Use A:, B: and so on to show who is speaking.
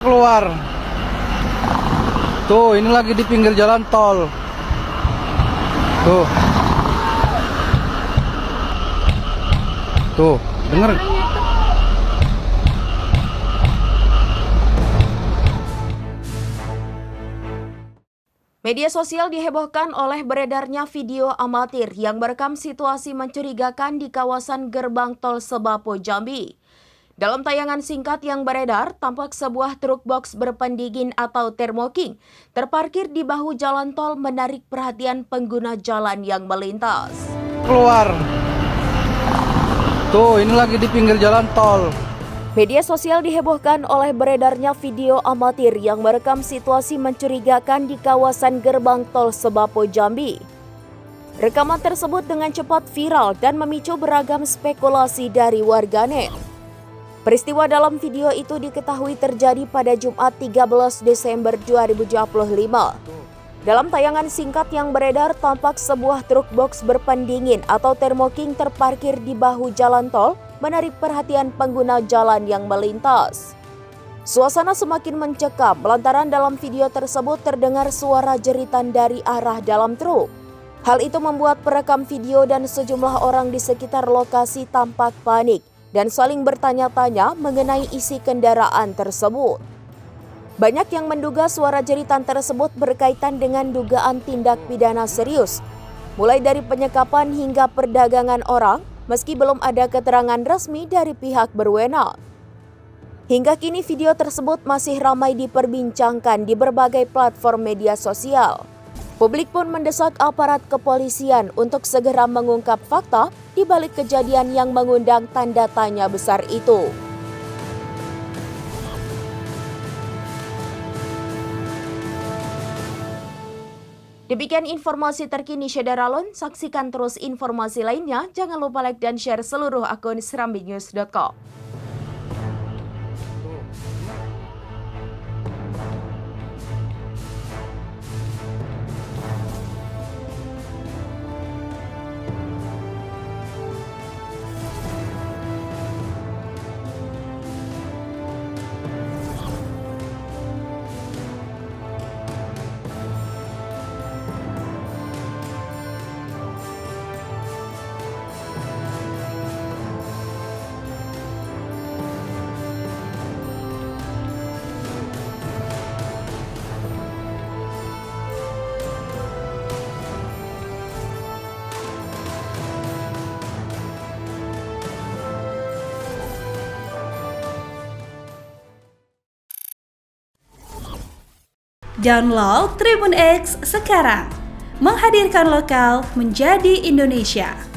A: Keluar tuh, ini lagi di pinggir jalan tol tuh, denger.
B: Media sosial dihebohkan oleh beredarnya video amatir yang merekam situasi mencurigakan di kawasan gerbang tol Sebapo, Jambi. Dalam tayangan singkat yang beredar, tampak sebuah truk box berpendingin atau thermoking terparkir di bahu jalan tol menarik perhatian pengguna jalan yang melintas.
A: Keluar tuh, ini lagi di pinggir jalan tol.
B: Media sosial dihebohkan oleh beredarnya video amatir yang merekam situasi mencurigakan di kawasan gerbang tol Sebapo, Jambi. Rekaman tersebut dengan cepat viral dan memicu beragam spekulasi dari warganet. Peristiwa dalam video itu diketahui terjadi pada Jumat 13 Desember 2025. Dalam tayangan singkat yang beredar, tampak sebuah truk box berpendingin atau thermoking terparkir di bahu jalan tol menarik perhatian pengguna jalan yang melintas. Suasana semakin mencekam lantaran dalam video tersebut terdengar suara jeritan dari arah dalam truk. Hal itu membuat perekam video dan sejumlah orang di sekitar lokasi tampak panik dan saling bertanya-tanya mengenai isi kendaraan tersebut. Banyak yang menduga suara jeritan tersebut berkaitan dengan dugaan tindak pidana serius, mulai dari penyekapan hingga perdagangan orang, meski belum ada keterangan resmi dari pihak berwenang. Hingga kini video tersebut masih ramai diperbincangkan di berbagai platform media sosial. Publik pun mendesak aparat kepolisian untuk segera mengungkap fakta di balik kejadian yang mengundang tanda tanya besar itu. Demikian informasi terkini Syederalon, saksikan terus informasi lainnya, jangan lupa like dan share seluruh akun serambinews.com.
C: Download Tribun X sekarang, menghadirkan lokal menjadi Indonesia.